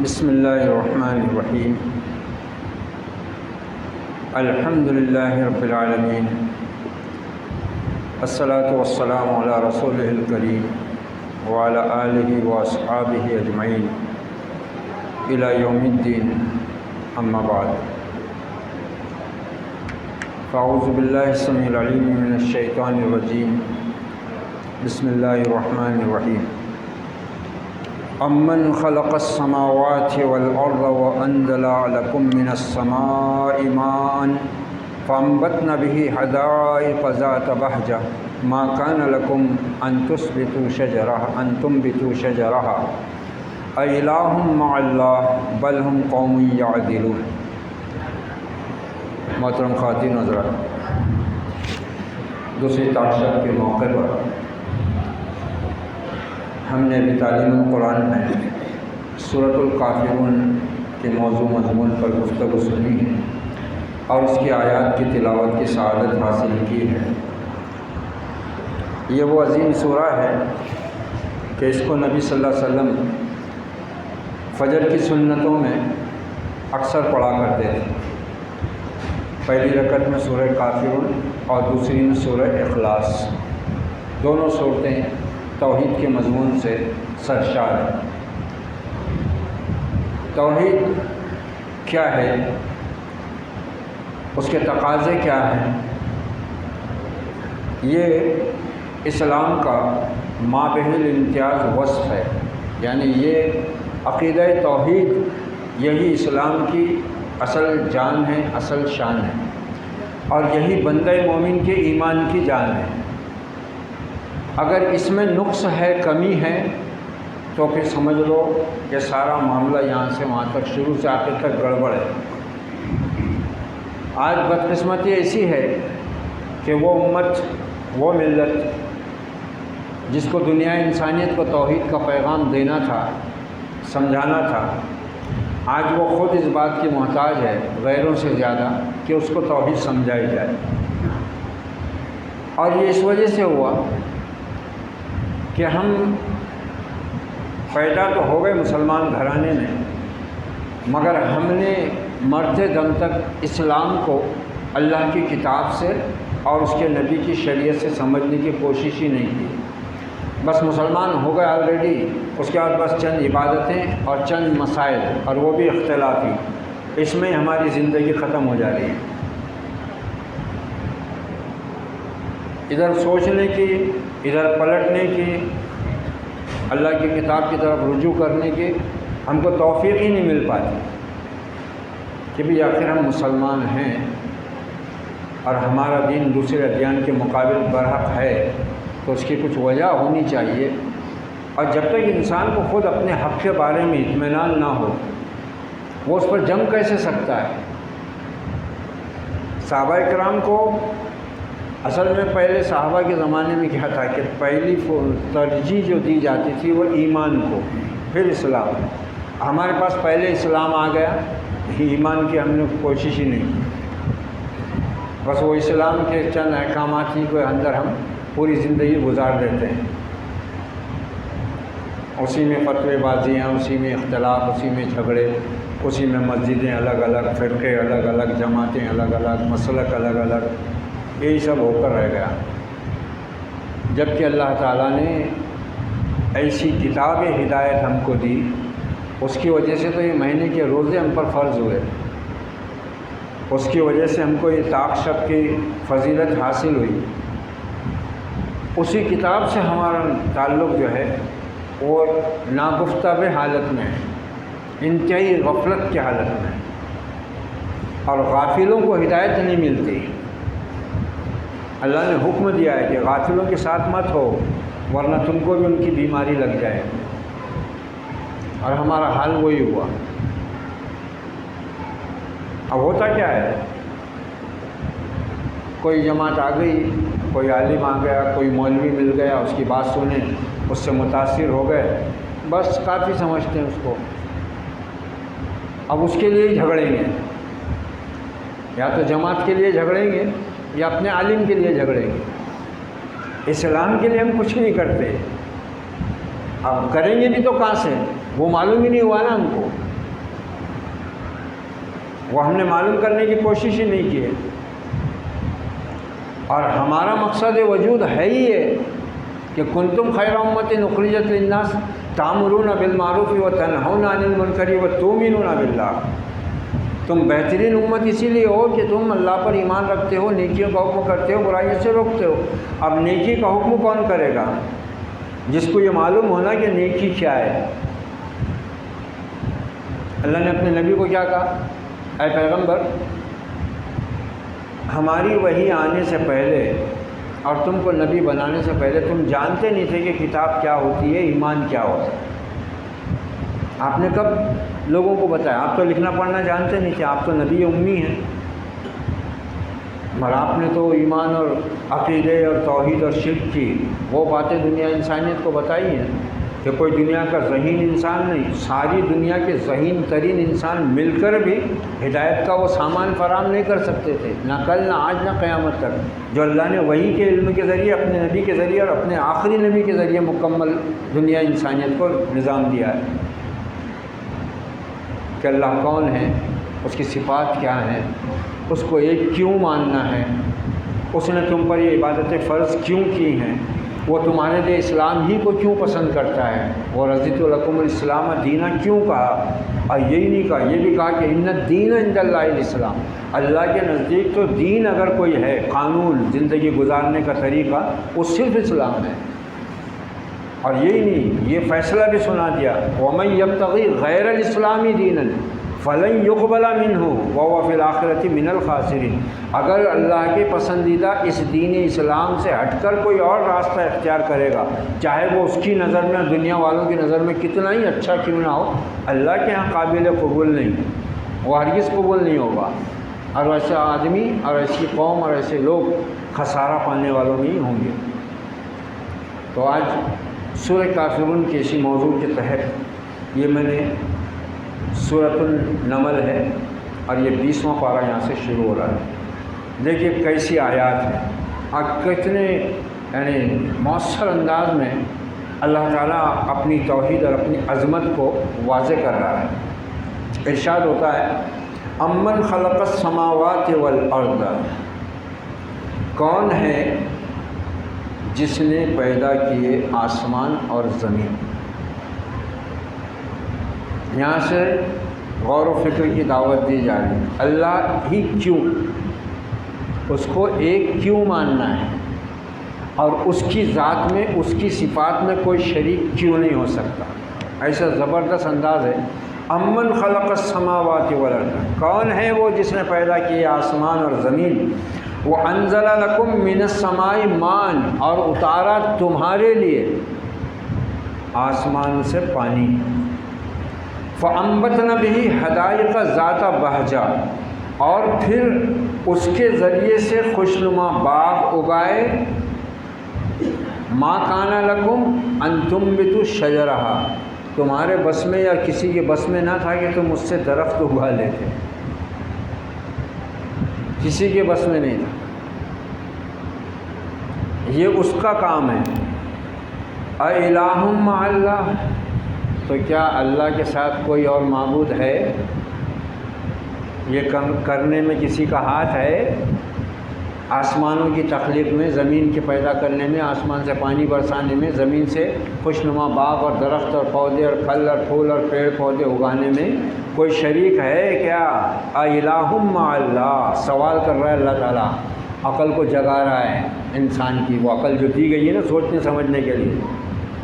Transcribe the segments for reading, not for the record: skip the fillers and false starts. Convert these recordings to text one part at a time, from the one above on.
بسم اللہ الرحمن الرحیم الحمد للہ رب العالمین الصلاۃ والسلام علی رسولہ الکریم وعلی آلہ واصحابہ اجمعین الی یوم الدین اما بعد فاعوذ باللہ السمیع العلیم من الشیطان الرجیم بسم اللہ الرحمن الرحیم امن خلق السماوات والارض وانزل لكم من السماء ماء فانبتنا به حدائق ذات بهجة ما كان لكم ان تنبتوا شجرها أإله مع الله بل هم قوم يعدلون۔ محترم خواتین و حضرات، دوسری تعشق کے موقع پر ہم نے ابھی تعلیم القرآن میں سورۃ الکافرون کے موضوع مضمون پر گفتگو سنی ہے اور اس کی آیات کی تلاوت کی سعادت حاصل کی ہے۔ یہ وہ عظیم سورہ ہے کہ اس کو نبی صلی اللہ علیہ وسلم فجر کی سنتوں میں اکثر پڑھا کرتے تھے۔ پہلی رکعت میں سورہ کافرون اور دوسری میں سورہ اخلاص، دونوں صورتیں توحید کے مضمون سے سرشار ہے۔ توحید کیا ہے، اس کے تقاضے کیا ہیں، یہ اسلام کا مابہ الامتیاز وصف ہے، یعنی یہ عقیدہ توحید یہی اسلام کی اصل جان ہے، اصل شان ہے، اور یہی بندہ مومن کے ایمان کی جان ہے۔ اگر اس میں نقص ہے، کمی ہے، تو پھر سمجھ لو کہ سارا معاملہ یہاں سے وہاں تک، شروع سے آخر تک گڑبڑ ہے۔ آج بدقسمتی ایسی ہے کہ وہ امت، وہ ملت جس کو دنیا انسانیت کو توحید کا پیغام دینا تھا، سمجھانا تھا، آج وہ خود اس بات کی محتاج ہے غیروں سے زیادہ کہ اس کو توحید سمجھائی جائے۔ اور یہ اس وجہ سے ہوا کہ ہم پیدا تو ہو گئے مسلمان گھرانے میں، مگر ہم نے مرتے دم تک اسلام کو اللہ کی کتاب سے اور اس کے نبی کی شریعت سے سمجھنے کی کوشش ہی نہیں کی۔ بس مسلمان ہو گئے آلریڈی، اس کے بعد بس چند عبادتیں اور چند مسائل، اور وہ بھی اختلافی، اس میں ہماری زندگی ختم ہو جا رہی ہے۔ ادھر سوچنے کی، ادھر پلٹنے کی، اللہ کی کتاب کی طرف رجوع کرنے کی ہم کو توفیق ہی نہیں مل پاتی کہ بھی آخر ہم مسلمان ہیں اور ہمارا دین دوسرے ادیان کے مقابل برحق ہے، تو اس کی کچھ وجہ ہونی چاہیے۔ اور جب تک انسان کو خود اپنے حق کے بارے میں اطمینان نہ ہو، وہ اس پر جنگ کیسے سکتا ہے؟ صحابہ کرام کو اصل میں پہلے صحابہ کے زمانے میں کیا تھا کہ پہلی ترجیح جو دی جاتی تھی وہ ایمان کو، پھر اسلام۔ ہمارے پاس پہلے اسلام آ گیا، ایمان کی ہم نے کوشش ہی نہیں کی، بس وہ اسلام کے چند احکامات ہی کے اندر ہم پوری زندگی گزار دیتے ہیں، اسی میں فتوی بازیاں، اسی میں اختلاف، اسی میں جھگڑے، اسی میں مسجدیں الگ الگ، فرقے الگ الگ، جماعتیں الگ الگ، مسلک الگ الگ، یہی سب ہو کر رہ گیا۔ جبکہ اللہ تعالیٰ نے ایسی کتاب ہدایت ہم کو دی، اس کی وجہ سے تو یہ مہینے کے روزے ہم پر فرض ہوئے، اس کی وجہ سے ہم کو یہ طاق شب کی فضیلت حاصل ہوئی۔ اسی کتاب سے ہمارا تعلق جو ہے وہ ناگفتہ حالت میں ہے، انتہائی غفلت کی حالت میں، اور غافلوں کو ہدایت نہیں ملتی۔ اللہ نے حکم دیا ہے کہ غافلوں کے ساتھ مت ہو، ورنہ تم کو بھی ان کی بیماری لگ جائے، اور ہمارا حال وہی ہوا۔ اب ہوتا کیا ہے، کوئی جماعت آ گئی، کوئی عالم آ گیا، کوئی مولوی مل گیا، اس کی بات سنیں، اس سے متاثر ہو گئے، بس کافی سمجھتے ہیں اس کو۔ اب اس کے لیے ہی جھگڑیں گے، یا تو جماعت کے لیے جھگڑیں گے یا اپنے عالم کے لیے جھگڑیں گے۔ اسلام کے لیے ہم کچھ نہیں کرتے، اب کریں گے بھی تو کہاں سے، وہ معلوم ہی نہیں ہوا نا ہم کو۔ وہ ہم نے معلوم کرنے کی کوشش ہی نہیں کی ہے۔ اور ہمارا مقصد وجود ہے ہی ہے کہ کنتم خیر امۃ اخرجت للناس تأمرون بالمعروف وتنہون عن المنکر وتؤمنون باللہ۔ تم بہترین امت اسی لیے ہو کہ تم اللہ پر ایمان رکھتے ہو، نیکیوں کا حکم کرتے ہو، برائیوں سے روکتے ہو۔ اب نیکی کا حکم کون کرے گا؟ جس کو یہ معلوم ہونا کہ نیکی کیا ہے۔ اللہ نے اپنے نبی کو کیا کہا؟ اے پیغمبر، ہماری وحی آنے سے پہلے اور تم کو نبی بنانے سے پہلے تم جانتے نہیں تھے کہ کتاب کیا ہوتی ہے، ایمان کیا ہوتا ہے۔ آپ نے کب لوگوں کو بتایا؟ آپ تو لکھنا پڑھنا جانتے نہیں تھے، آپ تو نبی امی ہیں، مگر آپ نے تو ایمان اور عقیدے اور توحید اور شرک کی وہ باتیں دنیا انسانیت کو بتائی ہیں کہ کوئی دنیا کا ذہین انسان نہیں، ساری دنیا کے ذہین ترین انسان مل کر بھی ہدایت کا وہ سامان فراہم نہیں کر سکتے تھے، نہ کل نہ آج نہ قیامت تک، جو اللہ نے وحی کے علم کے ذریعے اپنے نبی کے ذریعے اور اپنے آخری نبی کے ذریعے مکمل دنیا انسانیت کو نظام دیا ہے کہ اللہ کون ہے، اس کی صفات کیا ہیں، اس کو ایک کیوں ماننا ہے، اس نے تم پر یہ عبادتیں فرض کیوں کی ہیں، وہ تمہارے لیے اسلام ہی کو کیوں پسند کرتا ہے، وہ رضیت لکم الاسلام دینا کیوں کہا، اور یہی نہیں کہا، یہ بھی کہا کہ ان الدین عند اللہ الاسلام، اللہ کے نزدیک تو دین اگر کوئی ہے، قانون زندگی گزارنے کا طریقہ، وہ صرف اسلام ہے۔ اور یہی نہیں، یہ فیصلہ بھی سنا دیا وَمَن يَبْتَغِي غَيْرَ الْإِسْلَامِ دِينًا فَلَن يُقْبَلَ مِنْهُ وَهُوَ فِي الْآخِرَةِ مِنَ الْخَاسِرِينَ۔ اگر اللہ کے پسندیدہ اس دین اسلام سے ہٹ کر کوئی اور راستہ اختیار کرے گا، چاہے وہ اس کی نظر میں، دنیا والوں کی نظر میں کتنا ہی اچھا کیوں نہ ہو، اللہ کے ہاں قابل قبول نہیں، وہ ہرگز قبول نہیں ہوگا، اور ایسا آدمی اور ایسی قوم اور ایسے لوگ خسارہ پانے والوں میں ہی ہوں گے۔ تو آج سورہ کافرون کے اسی موضوع کے تحت یہ میں نے سورۃ النمل ہے اور یہ 20واں پارہ یہاں سے شروع ہو رہا ہے۔ دیکھیے کیسی آیات ہیں اور کتنے یعنی مؤثر انداز میں اللہ تعالیٰ اپنی توحید اور اپنی عظمت کو واضح کر رہا ہے۔ ارشاد ہوتا ہے امن خلق السماوات والارض، کون ہے جس نے پیدا کیے آسمان اور زمین۔ یہاں سے غور و فکر کی دعوت دی جا رہی ہے، اللہ ہی کیوں، اس کو ایک کیوں ماننا ہے، اور اس کی ذات میں، اس کی صفات میں کوئی شریک کیوں نہیں ہو سکتا۔ ایسا زبردست انداز ہے۔ امن خلق السماوات والارض، کون ہے وہ جس نے پیدا کیے آسمان اور زمین، وَأَنزَلَ لَكُم مِّنَ السَّمَاءِ مَاءً، اور اتارا تمہارے لیے آسمان سے پانی، فَأَنبَتْنَا بِهِ حَدَائِقَ ذَاتَ بَهْجَةٍ، اور پھر اس کے ذریعے سے خوشنما باغ اگائے، مَا كَانَ لَكُمْ أَن تُنبِتُوا شَجَرَهَا، تمہارے بس میں یا کسی کے بس میں نہ تھا کہ تم اس سے درخت اگا لیتے، کسی کے بس میں نہیں تھا، یہ اس کا کام ہے۔ اَإِلَٰهٌ مَّعَ اللَّهِ، تو کیا اللہ کے ساتھ کوئی اور معبود ہے؟ یہ کرنے میں کسی کا ہاتھ ہے؟ آسمانوں کی تخلیق میں، زمین کے پیدا کرنے میں، آسمان سے پانی برسانے میں، زمین سے خوشنما باغ اور درخت اور پودے اور پھل اور پھول اور پیڑ پودے اگانے میں کوئی شریک ہے کیا؟ اِلَٰهٌ مَّعَ اللَّهِ، سوال کر رہا ہے اللہ تعالیٰ، عقل کو جگا رہا ہے انسان کی، وہ عقل جو دی گئی ہے نا سوچنے سمجھنے کے لیے،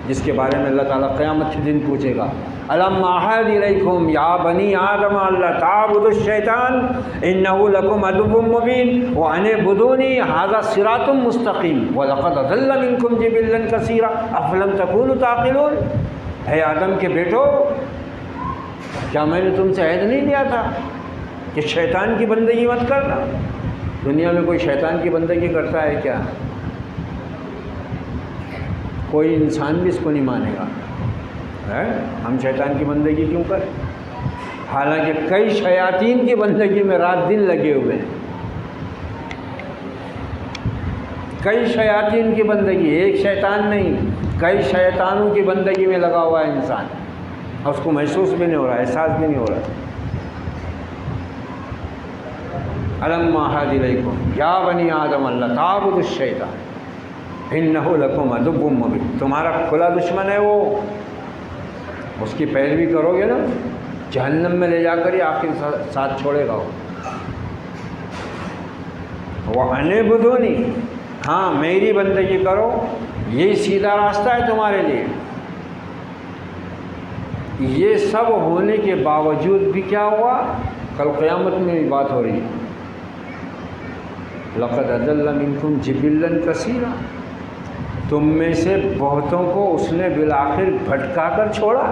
جس کے بارے میں اللہ تعالیٰ قیامت کے دن پوچھے گا أَلَمْ أَعْهَدْ إِلَيْكُمْ يَا بَنِي آدَمَ أَلَّا تَعْبُدُوا الشَّيْطَانَ إِنَّهُ لَكُمْ عَدُوٌّ مُّبِينٌ وَأَنِ اعْبُدُونِي هَٰذَا صِرَاطٌ مُّسْتَقِيمٌ وَلَقَدْ أَضَلَّ مِنكُمْ جِبِلًّا كَثِيرًا أَفَلَمْ تَكُونُوا تَعْقِلُونَ۔ اے آدم کے بیٹو، کیا میں نے تم سے عہد نہیں لیا تھا کہ شیطان کی بندگی مت کرنا؟ دنیا میں کوئی شیطان کی بندگی کرتا ہے کیا؟ کوئی انسان بھی اس کو نہیں مانے گا، ہم شیطان کی بندگی کیوں کریں؟ حالانکہ کئی شیاطین کی بندگی میں رات دن لگے ہوئے ہیں، کئی شیاطین کی بندگی، ایک شیطان نہیں، کئی شیطانوں کی بندگی میں لگا ہوا ہے انسان، اور اس کو محسوس بھی نہیں ہو رہا، احساس بھی نہیں ہو رہا۔ الم اعہد الیکم یا بنی آدم اللہ تعبدوا الشیطان انہ لکم عدو مبین، تمہارا کھلا دشمن ہے وہ، اس کی پیروی کرو گے نا جہنم میں لے جا کر ہی آخر ساتھ چھوڑے گا وہ اعبدونی، ہاں میری بندگی کرو، یہی سیدھا راستہ ہے تمہارے لیے۔ یہ سب ہونے کے باوجود بھی کیا ہوا؟ کل قیامت میں بھی بات ہو رہی ہے، لقد اضل منکم جبلا کثیرا، تم میں سے بہتوں کو اس نے بالآخر بھٹکا کر چھوڑا۔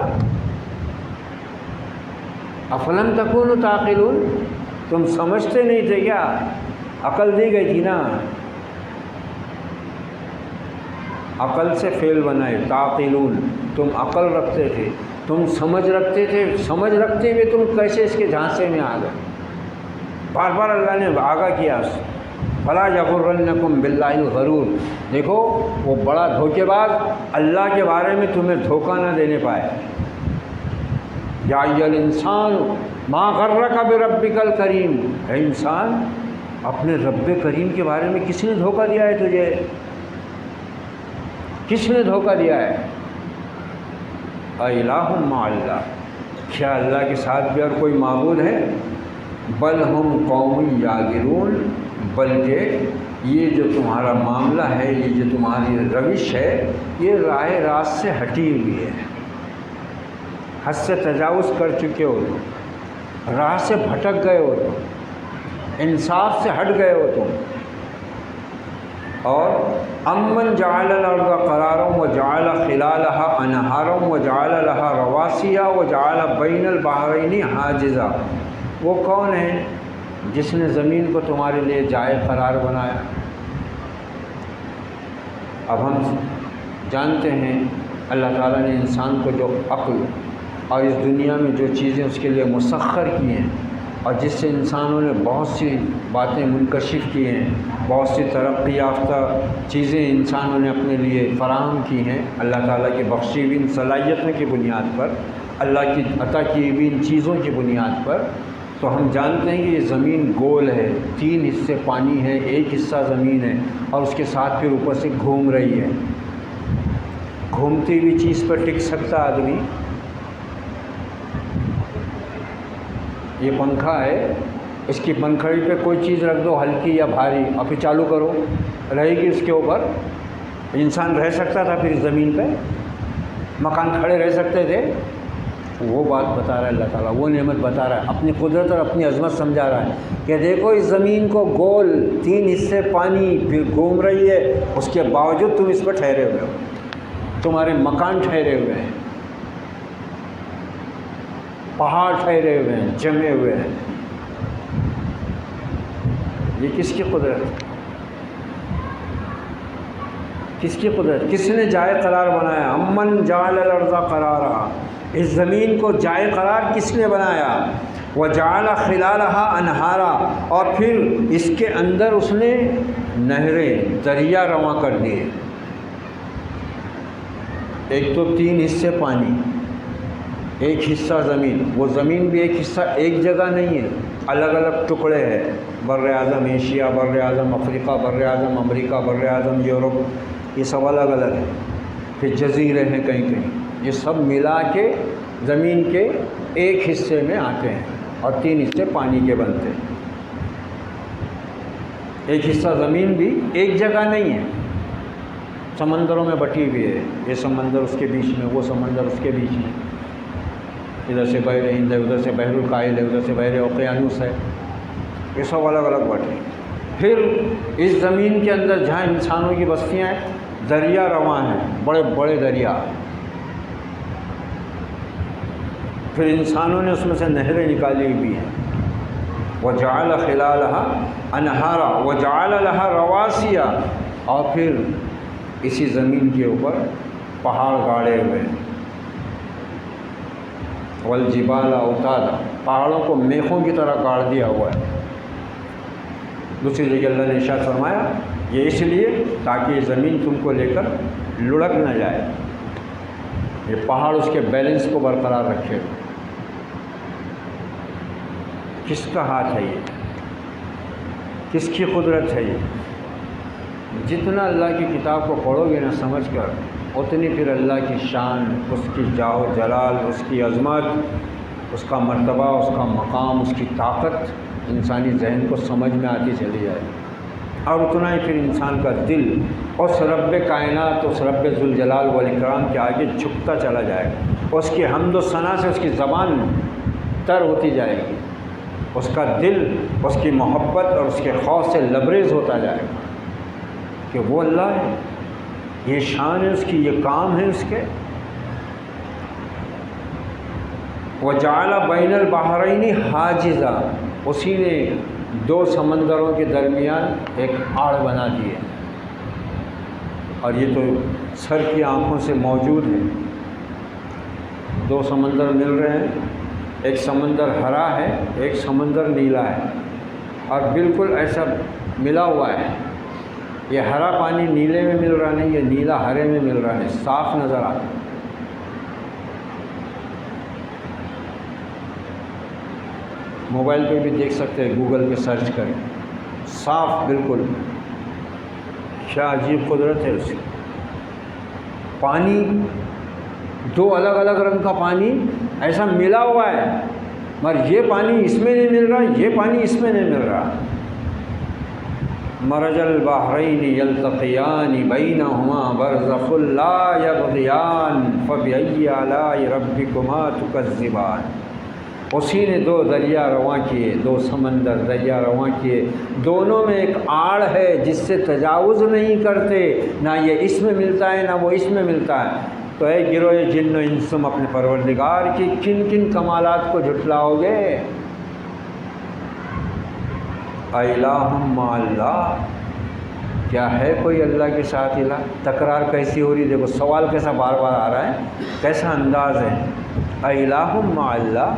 افلم تکونوا تعقلون، تم سمجھتے نہیں تھے کیا؟ عقل دی گئی تھی نا، عقل سے فعل بنائے تعقلون، تم عقل رکھتے تھے، تم سمجھ رکھتے تھے، سمجھ رکھتے ہوئے تم کیسے اس کے جھانسے میں آ گئے؟ بار بار اللہ نے آگاہ کیا، فلا یغرنکم باللہ الغرور، دیکھو وہ بڑا دھوکے باز اللہ کے بارے میں تمہیں دھوکہ نہ دینے پائے۔ یا ایھا الانسان ما غرک بربک الکریم، اے انسان اپنے رب کریم کے بارے میں کس نے دھوکہ دیا ہے تجھے؟ کس نے دھوکہ دیا ہے؟ الہ مع اللہ، کیا اللہ کے ساتھ بھی اور کوئی معبود ہے؟ بل ہم قوم یعدلون، بلکہ یہ جو تمہارا معاملہ ہے، یہ جو تمہاری روش ہے، یہ راہ راست سے ہٹی ہوئی ہے، حد سے تجاوز کر چکے ہو تم، راہ سے بھٹک گئے ہو تم، انصاف سے ہٹ گئے ہو تم۔ اور امن جعل الارض قرارا وجعل خلالها انہارا وجعل لها رواسیا وجعل بین البحرین حاجزا، وہ کون ہے جس نے زمین کو تمہارے لیے جائے قرار بنایا؟ اب ہم جانتے ہیں اللہ تعالیٰ نے انسان کو جو عقل اور اس دنیا میں جو چیزیں اس کے لیے مسخر کی ہیں، اور جس سے انسانوں نے بہت سی باتیں منکشف کی ہیں، بہت سی ترقی یافتہ چیزیں انسانوں نے اپنے لیے فراہم کی ہیں اللہ تعالیٰ کی بخشی ہوئی ان صلاحیتوں کی بنیاد پر، اللہ کی عطا کی ہوئی ان چیزوں کی بنیاد پر۔ تو ہم جانتے ہیں کہ یہ زمین گول ہے، 3 حصے پانی ہے، 1 حصہ زمین ہے، اور اس کے ساتھ پھر اوپر سے گھوم رہی ہے۔ گھومتی ہوئی چیز پر ٹک سکتا آدمی؟ یہ پنکھا ہے، اس کی پنکھڑی پہ کوئی چیز رکھ دو ہلکی یا بھاری اور پھر چالو کرو، رہے گی اس کے اوپر؟ انسان رہ سکتا تھا پھر زمین پہ؟ مکان کھڑے رہ سکتے تھے؟ وہ بات بتا رہا ہے اللہ تعالیٰ، وہ نعمت بتا رہا ہے، اپنی قدرت اور اپنی عظمت سمجھا رہا ہے کہ دیکھو اس زمین کو گول، 3 حصے پانی، پھر گھوم رہی ہے، اس کے باوجود تم اس پر ٹھہرے ہوئے ہو، تمہارے مکان ٹھہرے ہوئے ہیں، پہاڑ ٹھہرے ہوئے ہیں، جمے ہوئے ہیں۔ یہ کس کی قدرت؟ کس کی قدرت؟ کس نے جائے قرار بنایا؟ امن جعل الارض قرارا، اس زمین کو جائے قرار کس نے بنایا؟ وجعل خلالها انہارا، اور پھر اس کے اندر اس نے نہریں، دریا رواں کر دیے۔ ایک تو 3 حصے پانی، 1 حصہ زمین، وہ زمین بھی ایک حصہ ایک جگہ نہیں ہے، الگ الگ ٹکڑے ہیں، بر اعظم ایشیا، بر اعظم افریقہ، بر اعظم امریکہ، بر اعظم یورپ، یہ سب الگ الگ ہیں، پھر جزیرے ہیں کہیں کہیں، یہ سب ملا کے زمین کے ایک حصے میں آتے ہیں، اور 3 حصے پانی کے بنتے ہیں۔ ایک حصہ زمین بھی ایک جگہ نہیں ہے، سمندروں میں بٹی ہوئی ہے، یہ سمندر اس کے بیچ میں، وہ سمندر اس کے بیچ میں، ادھر سے بحر ہند ہے، ادھر سے بحر الکاہل ہے، ادھر سے بحر اوقیانوس ہے، یہ سب الگ الگ بٹے۔ پھر اس زمین کے اندر جہاں انسانوں کی بستیاں ہیں، دریا رواں ہیں، بڑے بڑے دریا، پھر انسانوں نے اس میں سے نہریں نکالی ہوئی ہیں۔ وجعل خلالها انہارا وجعل لها رواسیا، اور پھر اسی زمین کے اوپر پہاڑ گاڑے ہوئے ہیں۔ والجبال اوتادا، پہاڑوں کو میخوں کی طرح گاڑ دیا ہوا ہے۔ دوسری جگہ اللہ نے ارشاد فرمایا یہ اس لیے تاکہ یہ زمین تم کو لے کر لڑک نہ جائے، یہ پہاڑ اس کے بیلنس کو برقرار رکھے۔ کس کا ہاتھ ہے یہ؟ کس کی قدرت ہے یہ؟ جتنا اللہ کی کتاب کو پڑھو گے نا سمجھ کر، اتنی پھر اللہ کی شان، اس کی جاہ و جلال، اس کی عظمت، اس کا مرتبہ، اس کا مقام، اس کی طاقت انسانی ذہن کو سمجھ میں آتی چلی جائے، اور اتنا ہی پھر انسان کا دل اس رب کائنات، اس رب ذوالجلال والاکرام کے آگے جھکتا چلا جائے گا، اس کی حمد و ثنا سے اس کی زبان تر ہوتی جائے گی، اس کا دل اس کی محبت اور اس کے خوف سے لبریز ہوتا جائے گا کہ وہ اللہ ہے، یہ شان ہے اس کی، یہ کام ہے اس کے۔ وَجَعَلَ بَيْنَ الْبَحْرَيْنِ حَاجِزًا، اسی نے دو سمندروں کے درمیان ایک آڑ بنا دی ہے، اور یہ تو سر کی آنکھوں سے موجود ہے۔ دو سمندر مل رہے ہیں، ایک سمندر ہرا ہے، ایک سمندر نیلا ہے، اور بالکل ایسا ملا ہوا ہے، یہ ہرا پانی نیلے میں مل رہا نہیں، یہ نیلا ہرے میں مل رہا ہے، صاف نظر آتا ہے۔ موبائل پہ بھی دیکھ سکتے ہیں، گوگل پہ سرچ کریں، صاف بالکل، کیا عجیب قدرت ہے اس کی۔ پانی دو الگ الگ رنگ کا پانی ایسا ملا ہوا ہے، مگر یہ پانی اس میں نہیں مل رہا، یہ پانی اس میں نہیں مل رہا۔ مرج البحرین یلتقیان بینہما برزخ لا یبغیان فبأی آلاء ربکما تکذبان، اسی نے دو دریا رواں کیے، دو سمندر دریا رواں کیے، دونوں میں ایک آڑ ہے جس سے تجاوز نہیں کرتے، نہ یہ اس میں ملتا ہے نہ وہ اس میں ملتا ہے۔ تو اے گروہ جن و انس، تم اپنے پروردگار کی کن کن کمالات کو جھٹلاؤ گے؟ الہ مع اللہ، کیا ہے کوئی اللہ کے ساتھ الہ؟ تکرار کیسی ہو رہی، دیکھو سوال کیسا بار بار آ رہا ہے، کیسا انداز ہے۔ الہ مع اللہ،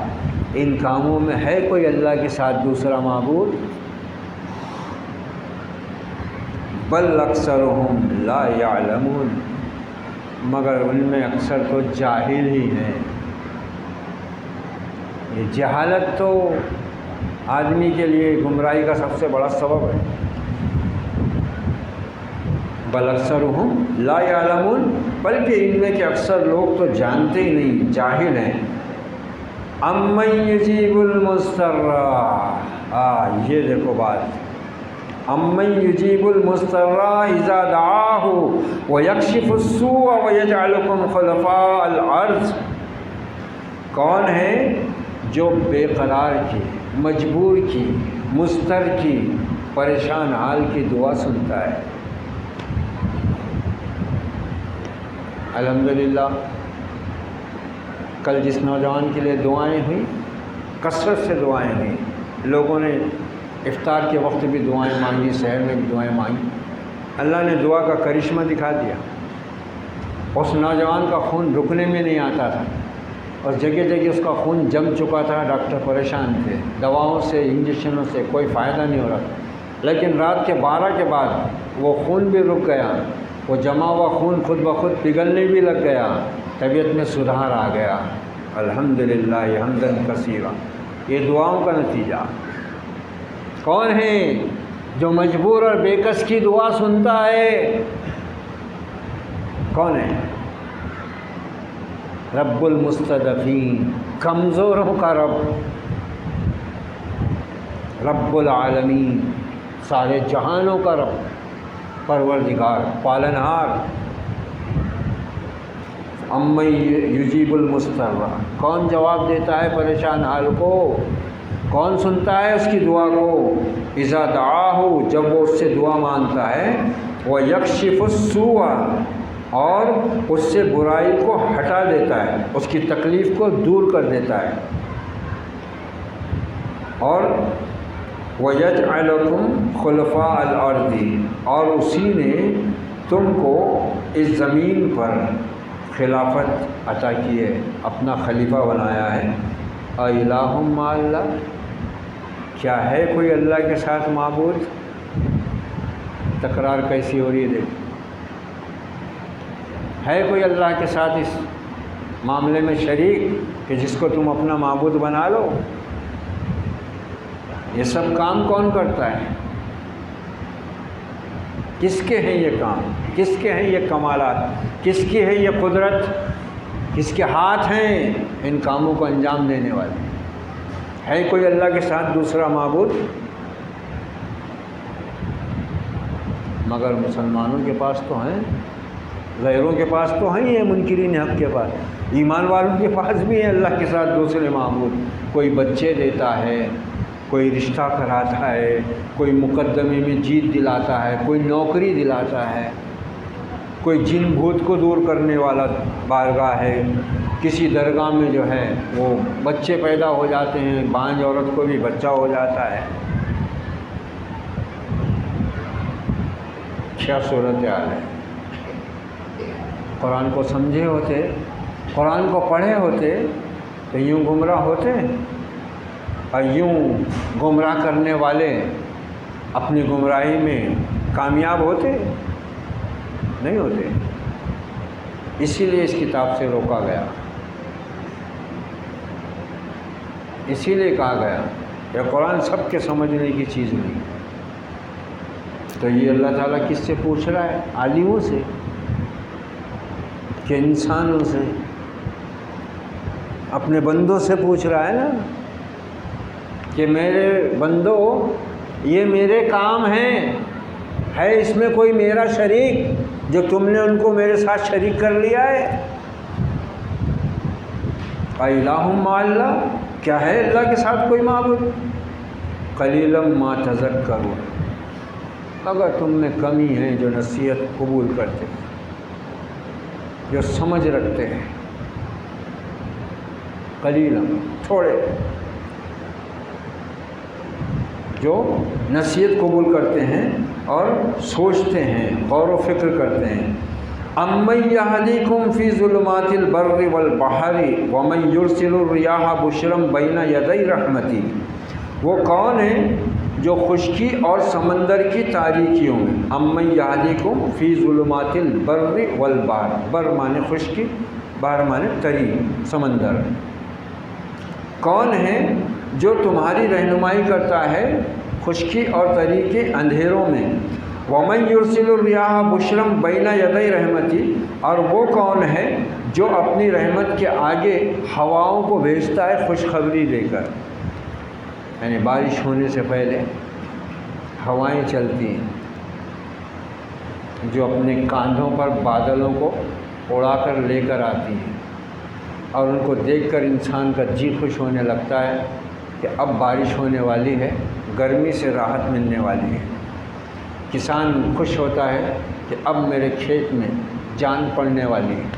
ان کاموں میں ہے کوئی اللہ کے ساتھ دوسرا معبود؟ بل اکثرهم لا یعلمون، مگر ان میں اکثر تو جاہل ہی ہیں۔ یہ جہالت تو آدمی کے لیے گمراہی کا سب سے بڑا سبب ہے۔ بل اکثرهم لا یعلمون، بلکہ ان میں کے اکثر لوگ تو جانتے ہی نہیں، جاہل ہیں۔ امن یجیب المضطر، یہ دیکھو بات، امن یجیب المضطر اذا دعاہ ویکشف السوء ویجعلکم خلفاء الارض، کون ہے جو بے قرار کی، مجبور کی، مضطر کی، پریشان حال کی دعا سنتا ہے؟ الحمدللہ کل جس نوجوان کے لیے دعائیں ہوئیں، کثرت سے دعائیں ہوئیں، لوگوں نے افطار کے وقت بھی دعائیں مانگی، سحر میں بھی دعائیں مانگی، اللہ نے دعا کا کرشمہ دکھا دیا۔ اس نوجوان کا خون رکنے میں نہیں آتا تھا، اور جگہ جگہ اس کا خون جم چکا تھا، ڈاکٹر پریشان تھے، دواؤں سے انجیکشنوں سے کوئی فائدہ نہیں ہو رہا تھا، لیکن رات کے 12 کے بعد وہ خون بھی رک گیا، وہ جمع ہوا خون خود بخود پگھلنے بھی لگ گیا، طبیعت میں سدھار آ گیا۔ الحمدللہ حمدن کثیرا، یہ دعاؤں کا نتیجہ۔ کون ہے جو مجبور اور بے کس کی دعا سنتا ہے؟ کون ہے؟ رب المستضعفین، کمزوروں کا رب، رب العالمین، سارے جہانوں کا رب، پروردگار، پالنہار۔ امن یجیب المضطر، کون جواب دیتا ہے پریشان حال کو؟ کون سنتا ہے اس کی دعا کو؟ اذا دعاہ، جب وہ اس سے دعا مانگتا ہے، ویکشف السوء، اور اس سے برائی کو ہٹا دیتا ہے، اس کی تکلیف کو دور کر دیتا ہے، اور وَيَجْعَلَكُمْ خُلَفَاءَ الْأَرْضِ، اور اسی نے تم کو اس زمین پر خلافت عطا کی ہے، اپنا خلیفہ بنایا ہے۔ الہ مع اللہ، کیا ہے کوئی اللہ کے ساتھ معبود؟ تکرار کیسی ہو رہی ہے دیکھو، ہے کوئی اللہ کے ساتھ اس معاملے میں شریک کہ جس کو تم اپنا معبود بنا لو؟ یہ سب کام کون کرتا ہے؟ کس کے ہیں یہ کام، کس کے ہیں یہ کمالات، کس کی ہے یہ قدرت، کس کے ہاتھ ہیں ان کاموں کو انجام دینے والے؟ ہے کوئی اللہ کے ساتھ دوسرا معبود؟ مگر مسلمانوں کے پاس تو ہیں، غیروں کے پاس تو ہیں یہ منکرین حق کے پاس، ایمان والوں کے پاس بھی ہیں اللہ کے ساتھ دوسرے معبود۔ کوئی بچے دیتا ہے، کوئی رشتہ کراتا ہے، کوئی مقدمے میں جیت دلاتا ہے، کوئی نوکری دلاتا ہے، کوئی جن بھوت کو دور کرنے والا بارگاہ ہے، کسی درگاہ میں جو ہے وہ بچے پیدا ہو جاتے ہیں، بانجھ عورت کو بھی بچہ ہو جاتا ہے۔ کیا صورتحال ہے؟ قرآن کو سمجھے ہوتے، قرآن کو پڑھے ہوتے تو یوں گمراہ ہوتے، اور یوں گمراہ کرنے والے اپنی گمراہی میں کامیاب ہوتے؟ نہیں ہوتے۔ اسی لیے اس کتاب سے روکا گیا، اسی لیے کہا گیا کہ قرآن سب کے سمجھنے کی چیز نہیں۔ تو یہ اللہ تعالیٰ کس سے پوچھ رہا ہے؟ عالموں سے کہ انسانوں سے، اپنے بندوں سے پوچھ رہا ہے نا کہ میرے بندو یہ میرے کام ہیں، ہے اس میں کوئی میرا شریک جو تم نے ان کو میرے ساتھ شریک کر لیا ہے؟ الہ مع اللہ، کیا ہے اللہ کے ساتھ کوئی معبود؟ قلیلا ما تذکرون، اگر تم میں کمی ہے جو نصیحت قبول کرتے ہیں، جو سمجھ رکھتے ہیں، قلیلا تھوڑے جو نصیحت قبول کرتے ہیں اور سوچتے ہیں، غور و فکر کرتے ہیں۔ امن یہدیکم فی ظلمات البر والبحر ومن یرسل الریاح بشرا بین یدی رحمتی، وہ کون ہے جو خشکی اور سمندر کی تاریکیوں میں، امن یہدیکم فی ظلمات البر والبحر، بر مانے خشکی، بحر مانے تری سمندر، کون ہے جو تمہاری رہنمائی کرتا ہے خشکی اور تری کے اندھیروں میں، وَمَن يُرْسِلُ الرِّيَاحَ بُشْرًا بَيْنَ يَدَيْ رَحْمَتِهِ، اور وہ کون ہے جو اپنی رحمت کے آگے ہواؤں کو بھیجتا ہے خوشخبری لے کر، یعنی بارش ہونے سے پہلے ہوائیں چلتی ہیں جو اپنے کاندھوں پر بادلوں کو اڑا کر لے کر آتی ہیں، اور ان کو دیکھ کر انسان کا جی خوش ہونے لگتا ہے کہ اب بارش ہونے والی ہے، گرمی سے راحت ملنے والی ہے۔ کسان خوش ہوتا ہے کہ اب میرے کھیت میں جان پڑنے والی ہے،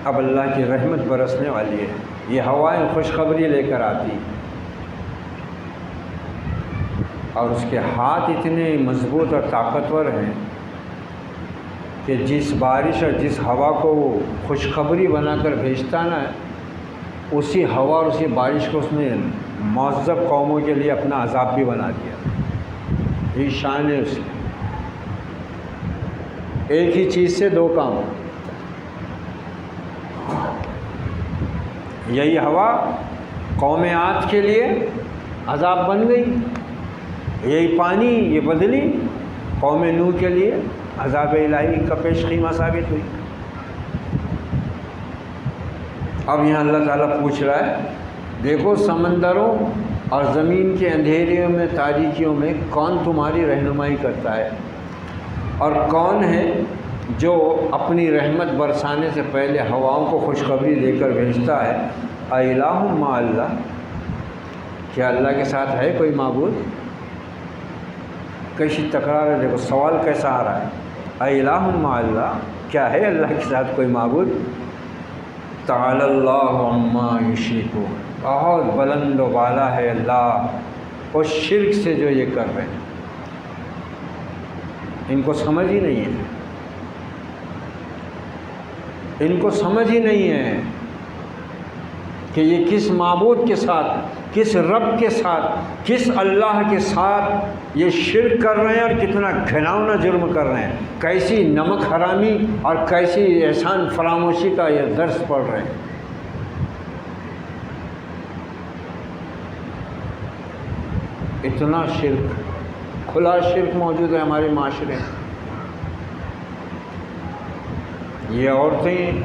اب اللہ کی رحمت برسنے والی ہے، یہ ہوائیں خوشخبری لے کر آتی ہیں، اور اس کے ہاتھ اتنے مضبوط اور طاقتور ہیں کہ جس بارش اور جس ہوا کو وہ خوشخبری بنا کر بھیجتا نا، اسی ہوا اور اسی بارش کو اس نے معذب قوموں کے لیے اپنا عذاب بھی بنا دیا۔ یہ شان ہے اس کی، ایک ہی چیز سے دو کام، یہی ہوا قوم عاد کے لیے عذاب بن گئی، یہی پانی، یہ بدلی قوم نوح کے لیے عذاب الہی کا پیش خیمہ ثابت ہوئی۔ اب یہاں اللہ تعالیٰ پوچھ رہا ہے، دیکھو سمندروں اور زمین کے اندھیریوں میں، تاریکیوں میں کون تمہاری رہنمائی کرتا ہے، اور کون ہے جو اپنی رحمت برسانے سے پہلے ہواؤں کو خوشخبری دے کر بھیجتا ہے۔ الہ مع اللہ، کیا اللہ کے ساتھ ہے کوئی معبود؟ کیسی تکرار ہے، دیکھو سوال کیسا آ رہا ہے، الہ مع اللہ، کیا ہے اللہ کے ساتھ کوئی معبود؟ تعالی اللہ عما یشرکون، بہت بلند و بالا ہے اللہ اس شرک سے جو یہ کر رہے ہیں، ان کو سمجھ ہی نہیں ہے، ان کو سمجھ ہی نہیں ہے کہ یہ کس معبود کے ساتھ، کس رب کے ساتھ، کس اللہ کے ساتھ یہ شرک کر رہے ہیں، اور کتنا گھناؤنا جرم کر رہے ہیں، کیسی نمک حرامی اور کیسی احسان فراموشی کا یہ درس پڑھ رہے ہیں۔ اتنا شرک، کھلا شرک موجود ہے ہمارے معاشرے میں، یہ عورتیں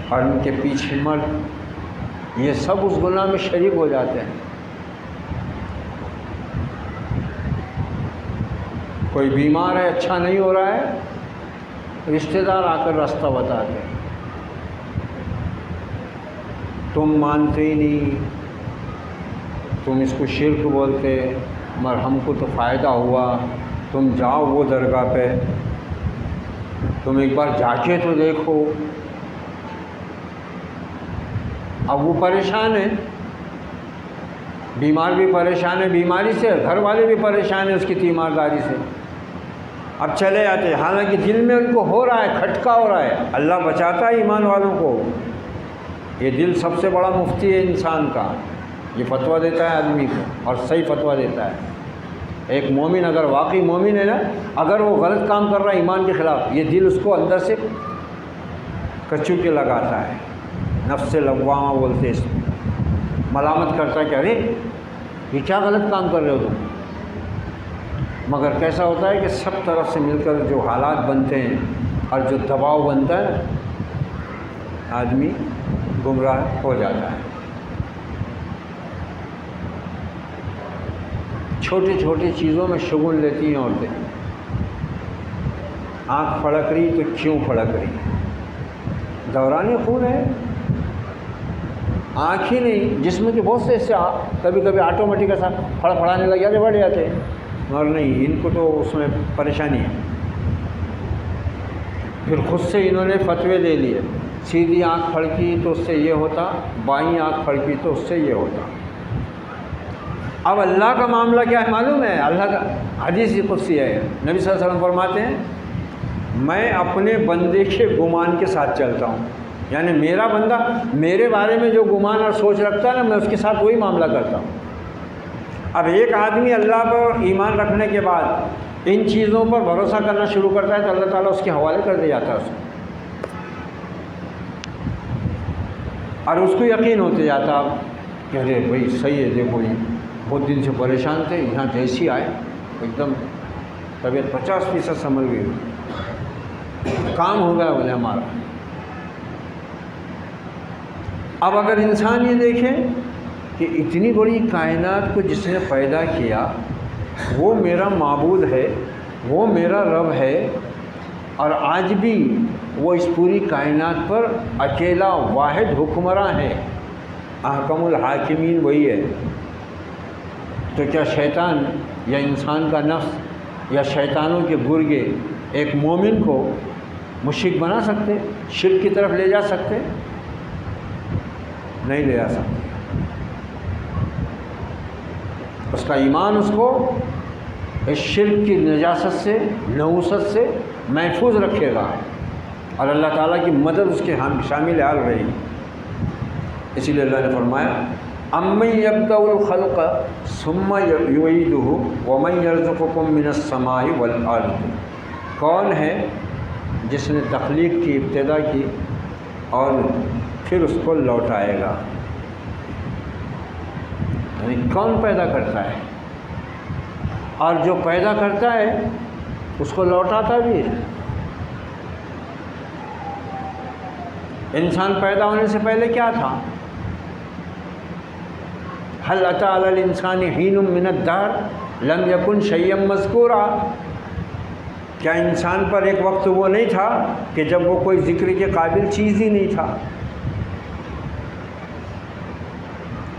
اور ان کے پیچھے مرد، یہ سب اس گناہ میں شریک ہو جاتے ہیں۔ کوئی بیمار ہے، اچھا نہیں ہو رہا ہے، رشتہ دار آ کر راستہ بتاتے ہیں، تم مانتے ہی نہیں، تم اس کو شرک بولتے، مگر ہم کو تو فائدہ ہوا، تم جاؤ وہ درگاہ پہ، تم ایک بار جا کے تو دیکھو۔ اب وہ پریشان ہے، بیمار بھی پریشان ہے بیماری سے، گھر والے بھی پریشان ہیں اس کی تیمارداری سے، اب چلے جاتے ہیں، حالانکہ دل میں ان کو ہو رہا ہے، کھٹکا ہو رہا ہے۔ اللہ بچاتا ہے ایمان والوں کو، یہ دل سب سے بڑا مفتی ہے انسان کا، یہ فتویٰ دیتا ہے آدمی کو اور صحیح فتویٰ دیتا ہے۔ ایک مومن اگر واقعی مومن ہے نا، اگر وہ غلط کام کر رہا ہے ایمان کے خلاف، یہ دل اس کو اندر سے کچو کے لگاتا ہے، نفس لوامہ بولتے اس کو، ملامت کرتا ہے کہ ارے یہ کیا غلط کام کر رہے ہو تم۔ مگر کیسا ہوتا ہے کہ سب طرف سے مل کر جو حالات بنتے ہیں اور جو دباؤ بنتا ہے، آدمی گمراہ ہو جاتا ہے۔ چھوٹی چھوٹی چیزوں میں شگن لیتی ہیں عورتیں، آنکھ پھڑک رہی تو کیوں پھڑک رہی، دوران خون ہے، آنکھ ہی نہیں، جسم کے بہت سے حصے کبھی کبھی آٹومیٹک ایسا پھڑانے لگ جاتے، بڑھ جاتے ہیں، مگر نہیں، ان کو تو اس میں پریشانی ہے۔ پھر خود سے انہوں نے فتوے دے لیے، سیدھی آنکھ پھڑکی تو اس سے یہ ہوتا، بائیں آنکھ پھڑکی تو اس سے یہ ہوتا۔ اب اللہ کا معاملہ کیا ہے معلوم ہے؟ اللہ کا حدیث قدسی ہے، نبی صلی اللہ علیہ وسلم فرماتے ہیں میں اپنے بندے کے گمان کے ساتھ چلتا ہوں، یعنی میرا بندہ میرے بارے میں جو گمان اور سوچ رکھتا ہے نا، میں اس کے ساتھ وہی معاملہ کرتا ہوں۔ اب ایک آدمی اللہ پر ایمان رکھنے کے بعد ان چیزوں پر بھروسہ کرنا شروع کرتا ہے تو اللہ تعالیٰ اس کے حوالے کر دے جاتا ہے اس کو، اور اس کو یقین ہوتے جاتا اب کہ ارے بھائی صحیح ہے، دیکھو یہ بہت دن سے پریشان تھے، یہاں جیسی آئے ایک دم طبیعت 50% سنبھل گئی، کام ہو گیا بولے ہمارا۔ اب اگر انسان یہ دیکھے کہ اتنی بڑی کائنات کو جس نے پیدا کیا وہ میرا معبود ہے، وہ میرا رب ہے، اور آج بھی وہ اس پوری کائنات پر اکیلا واحد حکمراں ہے، احکم الحاکمین وہی ہے، تو کیا شیطان یا انسان کا نفس یا شیطانوں کے گرگے ایک مومن کو مشرک بنا سکتے، شرک کی طرف لے جا سکتے؟ نہیں لے جا سکتے۔ اس کا ایمان اس کو اس شرک کی نجاست سے، نحوست سے محفوظ رکھے گا، اور اللہ تعالیٰ کی مدد اس کے شامل حال رہے گی۔ اسی لیے اللہ نے فرمایا امن یبدأ الخلق ثم یعیدہ ومن یرزقکم من السماء والارض، کون ہے جس نے تخلیق کی ابتدا کی اور پھر اس کو لوٹائے گا، یعنی کون پیدا کرتا ہے، اور جو پیدا کرتا ہے اس کو لوٹاتا بھی ہے۔ انسان پیدا ہونے سے پہلے کیا تھا؟ هل أتى على الإنسان حين من الدهر لم يكن شيئا مذكورا، کیا انسان پر ایک وقت وہ نہیں تھا کہ جب وہ کوئی ذکر کے قابل چیز ہی نہیں تھا؟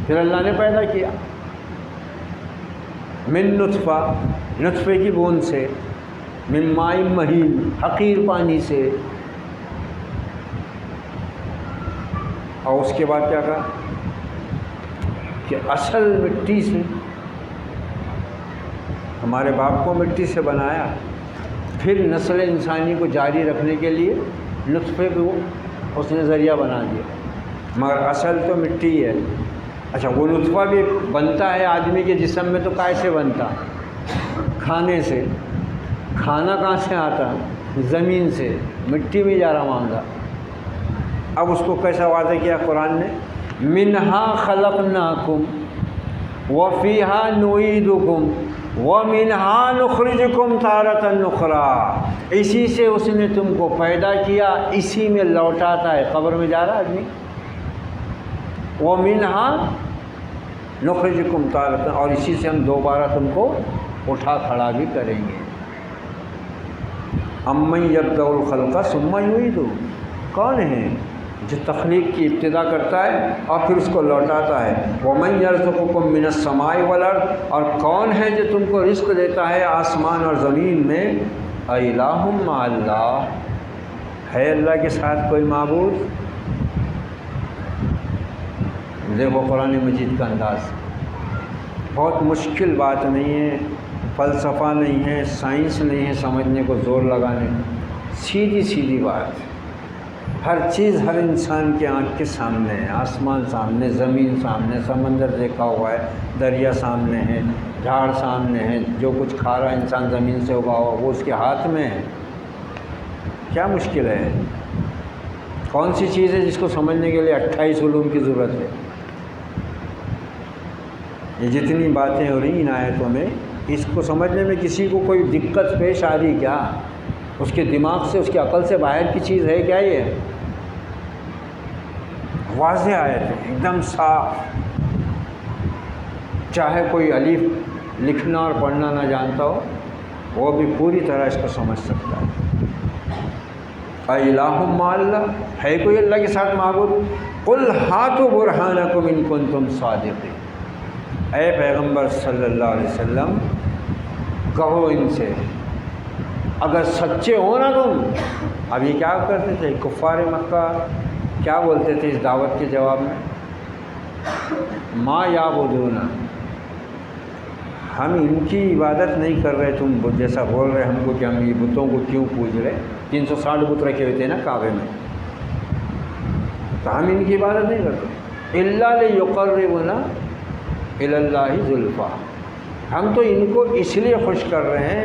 پھر اللہ نے پیدا کیا من نطفہ، نطفے کی بوند سے، من ماء مہین، حقیر پانی سے، اور اس کے بعد کیا کہا کہ اصل مٹی سے، ہمارے باپ کو مٹی سے بنایا، پھر نسل انسانی کو جاری رکھنے کے لیے نطفے کو اس نے ذریعہ بنا دیا، مگر اصل تو مٹی ہے۔ اچھا وہ نطفہ بھی بنتا ہے آدمی کے جسم میں تو کیسے بنتا؟ کھانے سے۔ کھانا کہاں سے آتا؟ زمین سے، مٹی میں جا رہا معاملہ۔ اب اس کو کیسا واضح کیا قرآن نے؟ منہا خلقناکم، وفیہا نعیدکم ومنہا نخرجکم تارۃ اخری، اسی سے اس نے تم کو پیدا کیا، اسی میں لوٹاتا ہے۔ قبر میں جا رہا آدمی، ومنہا نخرجکم تارۃ، اور اسی سے ہم دوبارہ تم کو اٹھا کھڑا بھی کریں گے۔ امن یبدأ الخلق ثم یعیدہ، کون ہے جو تخلیق کی ابتدا کرتا ہے اور پھر اس کو لوٹاتا ہے؟ ومن یرزقکم من السماء والارض، اور کون ہے جو تم کو رزق دیتا ہے آسمان اور زمین میں؟ الہ مع اللہ، ہے اللہ کے ساتھ کوئی معبود؟ دیکھو قرآن مجید کا انداز، بہت مشکل بات نہیں ہے، فلسفہ نہیں ہے، سائنس نہیں ہے سمجھنے کو زور لگانے، سیدھی سیدھی بات۔ ہر چیز ہر انسان کے آنکھ کے سامنے ہے، آسمان سامنے، زمین سامنے، سمندر دیکھا ہوا ہے، دریا سامنے ہے، جھاڑ سامنے ہے، جو کچھ کھا رہا انسان زمین سے اگا ہوا وہ اس کے ہاتھ میں ہے۔ کیا مشکل ہے؟ کون سی چیز ہے جس کو سمجھنے کے لیے 28 علوم کی ضرورت ہے؟ یہ جتنی باتیں ہو رہی ان آیتوں میں، اس کو سمجھنے میں کسی کو کوئی دقت پیش آ رہی کیا؟ اس کے دماغ سے، اس کی عقل سے باہر کی چیز ہے کیا؟ یہ واضح آیت ہے، ایک دم صاف، چاہے کوئی الف لکھنا اور پڑھنا نہ جانتا ہو وہ بھی پوری طرح اس کو سمجھ سکتا ہے۔ الہ مع اللہ، ہے کوئی اللہ کے ساتھ معبود؟ قل ہاتوا برہانکم ان کنتم صادقین، اے پیغمبر صلی اللہ علیہ وسلم کہو ان سے اگر سچے ہو نا تم۔ اب یہ کیا کرتے تھے کفار مکہ؟ کیا بولتے تھے اس دعوت کے جواب میں؟ ما یعبدون، ہم ان کی عبادت نہیں کر رہے، تم جیسا بول رہے ہم کو کہ ہم یہ بتوں کو کیوں پوج رہے؟ 360 بت رکھے ہوئے تھے نا کعبے میں، تو ہم ان کی عبادت نہیں کرتے۔ الا لیقربونا الی اللہ زلفیٰ، ہم تو ان کو اس لیے خوش کر رہے ہیں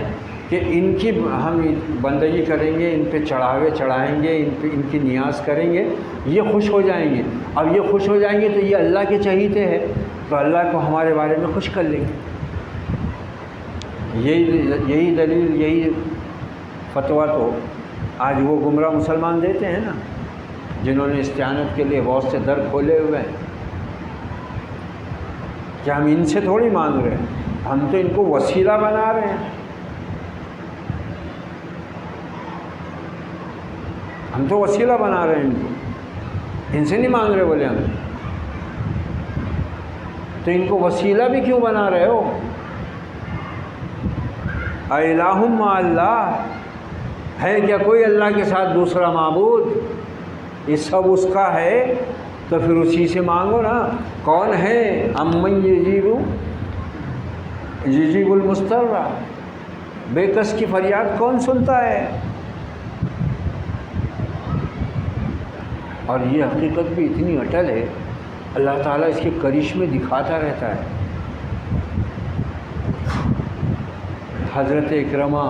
کہ ان کی ہم بندگی کریں گے، ان پہ چڑھاوے چڑھائیں گے، ان کی نیاز کریں گے، یہ خوش ہو جائیں گے۔ اب یہ خوش ہو جائیں گے تو یہ اللہ کے چہیتے ہیں، تو اللہ کو ہمارے بارے میں خوش کر لیں گے۔ یہی دلیل، یہی فتویٰ تو آج وہ گمراہ مسلمان دیتے ہیں نا، جنہوں نے استعانت کے لیے بہت سے در کھولے ہوئے ہیں، کہ ہم ان سے تھوڑی مانگ رہے ہیں، ہم تو ان کو وسیلہ بنا رہے ہیں، ہم تو وسیلہ بنا رہے ہیں ان کو، ان سے نہیں مانگ رہے بولے ہم، تو ان کو وسیلہ بھی کیوں بنا رہے ہو؟ الہ مع اللہ، ہے کیا کوئی اللہ کے ساتھ دوسرا معبود؟ یہ سب اس کا ہے تو پھر اسی سے مانگو نا۔ کون ہے؟ امن یجیب المضطر، بے کس کی فریاد کون سنتا ہے؟ اور یہ حقیقت بھی اتنی اٹل ہے، اللہ تعالیٰ اس کے کرشمے دکھاتا رہتا ہے۔ حضرت اکرمہ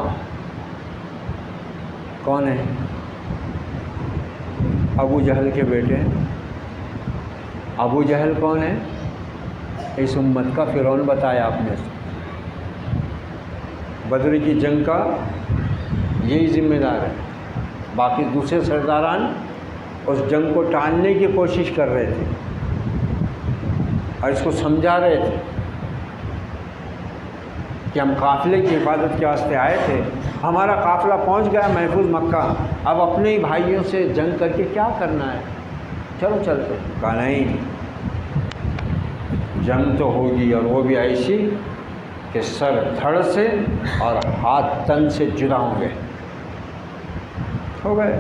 کون ہے؟ ابو جہل کے بیٹے۔ ابو جہل کون ہے؟ اس امت کا فرعون بتایا آپ نے، بدر کی جنگ کا یہی ذمہ دار ہے، باقی دوسرے سرداران اس جنگ کو ٹالنے کی کوشش کر رہے تھے اور اس کو سمجھا رہے تھے کہ ہم قافلے کی حفاظت کے واسطے آئے تھے، ہمارا قافلہ پہنچ گیا محفوظ مکہ، اب اپنے ہی بھائیوں سے جنگ کر کے کیا کرنا ہے، چلو چلتے۔ کہا نہیں، جنگ تو ہوگی، اور وہ بھی ایسی کہ سر دھڑ سے اور ہاتھ تن سے جدا ہوں گے۔ ہو گئے،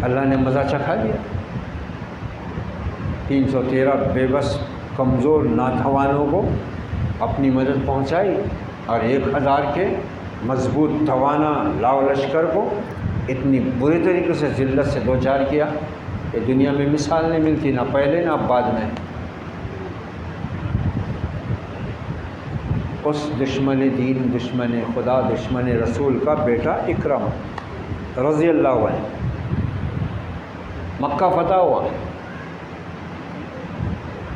اللہ نے مزہ چکھا دیا۔ 313 بے بس کمزور ناتوانوں کو اپنی مدد پہنچائی، اور 1000 کے مضبوط توانا لاؤ لشکر کو اتنی بری طریقے سے ذلت سے دوچار کیا کہ دنیا میں مثال نہیں ملتی، نہ پہلے نہ بعد میں۔ اس دشمن دین، دشمن خدا، دشمن رسول کا بیٹا اکرم رضی اللہ عنہ، مکہ فتح ہوا،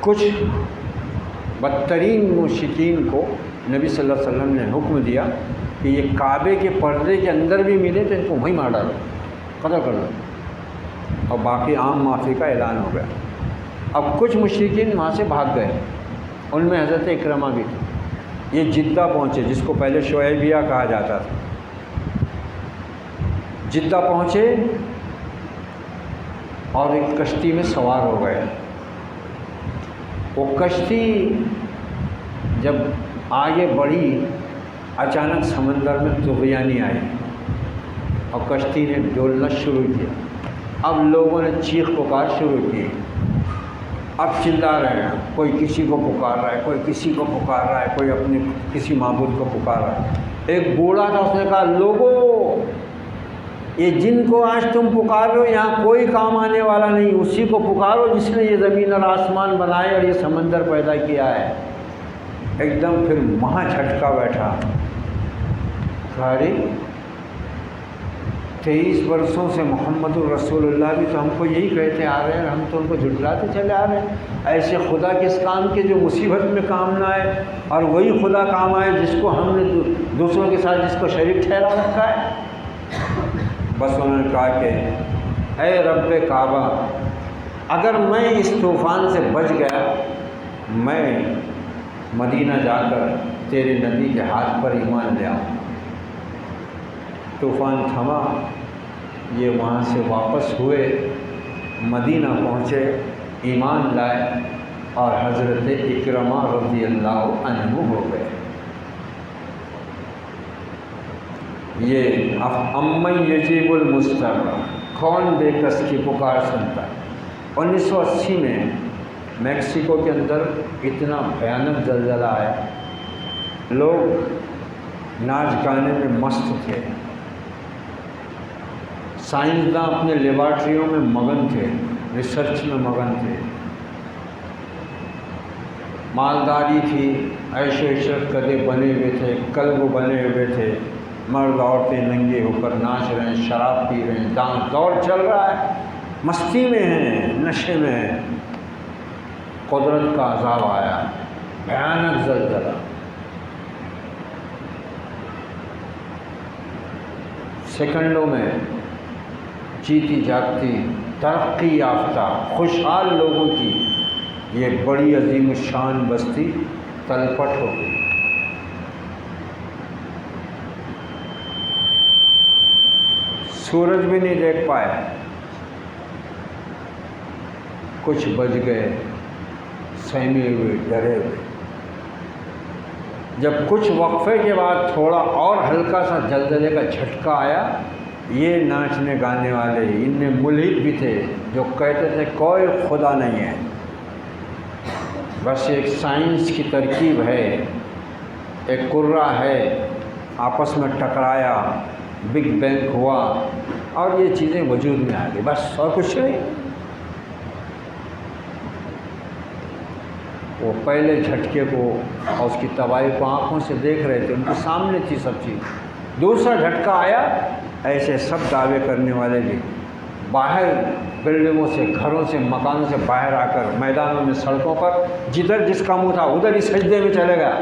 کچھ بدترین مشرکین کو نبی صلی اللہ علیہ وسلم نے حکم دیا کہ یہ کعبے کے پردے کے اندر بھی ملے تو ان کو وہیں مار ڈالو، قتل کر دو، اور باقی عام معافی کا اعلان ہو گیا۔ اب کچھ مشرکین وہاں سے بھاگ گئے، ان میں حضرت اکرمہ بھی تھے۔ یہ جدہ پہنچے، جس کو پہلے شعیبیہ کہا جاتا تھا۔ جدہ پہنچے اور ایک کشتی میں سوار ہو گئے۔ وہ کشتی جب آگے بڑھی، اچانک سمندر میں طغیانی آئی اور کشتی نے ڈولنا شروع کیا۔ اب لوگوں نے چیخ پکار شروع کی، اب چلا رہے ہیں، کوئی کسی کو پکار رہا ہے، کوئی کسی کو پکار رہا ہے، کوئی اپنے کسی معبود کو پکار رہا ہے۔ ایک بوڑھا تھا، اس نے کہا لوگوں، یہ جن کو آج تم پکار رہے ہو یہاں کوئی کام آنے والا نہیں، اسی کو پکارو جس نے یہ زمین اور آسمان بنائے اور یہ سمندر پیدا کیا ہے۔ ایک دم پھر وہاں جھٹکا بیٹھا، کہا 23 برسوں سے محمد الرسول اللہ بھی تو ہم کو یہی کہتے آ رہے ہیں، ہم تو ان کو جھٹلاتے چلے آ رہے ہیں۔ ایسے خدا کس کام کے جو مصیبت میں کام نہ آئے، اور وہی خدا کام آئے جس کو ہم نے دوسروں کے ساتھ جس کو شریک ٹھہرا رکھا ہے۔ بس انہوں نے کہا کہ اے رب کعبہ، اگر میں اس طوفان سے بچ گیا، میں مدینہ جا کر تیرے نبی کے ہاتھ پر ایمان لے آؤں۔ طوفان تھما، یہ وہاں سے واپس ہوئے، مدینہ پہنچے، ایمان لائے اور حضرت اکرمہ رضی اللہ عنہ ہو گئے۔ یہ امن یجیب المضطر، کون بے کس کی پکار سنتا ہے۔ 1980 میں میکسیکو کے اندر اتنا بھیانک زلزلہ آیا، لوگ ناچ گانے میں مست تھے، سائنسداں اپنے لیبارٹریوں میں مگن تھے، ریسرچ میں مگن تھے، مالداری تھی، عیش و عشرت کدے بنے ہوئے تھے، کلب بنے ہوئے تھے، مرد عورتیں ننگے ہو کر ناچ رہے ہیں، شراب پی رہے ہیں، ڈانس دور چل رہا ہے، مستی میں ہیں، نشے میں ہیں۔ قدرت کا عذاب آیا، بھیانک زلزلہ۔ سیکنڈوں میں جیتی جاگتی، ترقی یافتہ، خوشحال لوگوں کی یہ بڑی عظیم الشان بستی تلپٹ ہو گئی۔ سورج بھی نہیں دیکھ پائے، کچھ بچ گئے سہمے ہوئے، ڈرے ہوئے۔ جب کچھ وقفے کے بعد تھوڑا اور ہلکا سا زلزلے کا جھٹکا آیا، یہ ناچنے گانے والے ان میں ملحد بھی تھے جو کہتے تھے کوئی خدا نہیں ہے، بس ایک سائنس کی ترکیب ہے، ایک کرہ ہے، آپس میں ٹکرایا، بگ بینگ ہوا اور یہ چیزیں وجود میں آ گئی، بس اور کچھ نہیں۔ وہ پہلے جھٹکے کو اور اس کی تباہی کو آنکھوں سے دیکھ رہے تھے، ان کے سامنے تھی سب چیز۔ دوسرا جھٹکا آیا، ایسے سب دعوے کرنے والے بھی باہر بلڈنگوں سے، گھروں سے، مکانوں سے باہر آ کر میدانوں میں، سڑکوں پر، جدھر جس کا منہ تھا ادھر ہی سجدے میں چلے گیا۔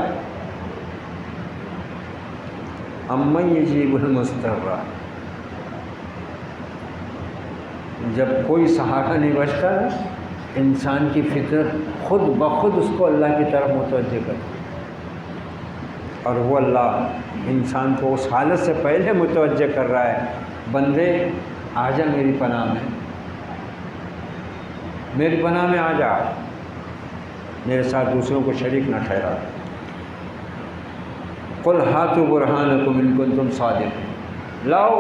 امن یجیب المضطر، جب کوئی سہارا نہیں بچتا، انسان کی فطرت خود بخود اس کو اللہ کی طرف متوجہ کرتی، اور وہ اللہ انسان کو اس حالت سے پہلے متوجہ کر رہا ہے، بندے آ جا میری پناہ میں، میری پناہ میں آ جا، میرے ساتھ دوسروں کو شریک نہ ٹھہرا۔ قل ہاتوا برہانکم ان کنتم صادقین، لاؤ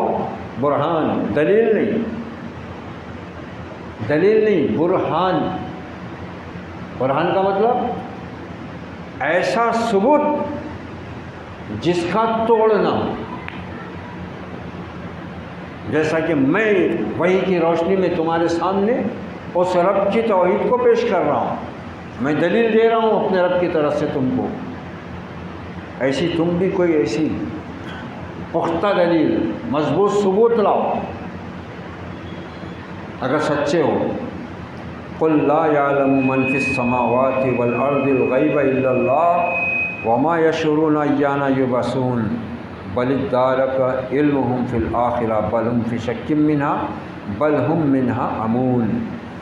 برہان، دلیل نہیں، دلیل نہیں، برہان۔ برہان کا مطلب ایسا ثبوت جس کا توڑنا ہو، جیسا کہ میں وحی کی روشنی میں تمہارے سامنے اس رب کی توحید کو پیش کر رہا ہوں، میں دلیل دے رہا ہوں اپنے رب کی طرف سے تم کو، ایسی تم بھی کوئی ایسی پختہ دلیل، مضبوط ثبوت لاؤ اگر سچے ہو۔ قل لا يعلم من في السماوات والارض الغیب الا اللہ وما يشعرون ایان یبعثون بل ادارک علمهم فی الآخرہ بل هم فی شک منها بل هم منها امون۔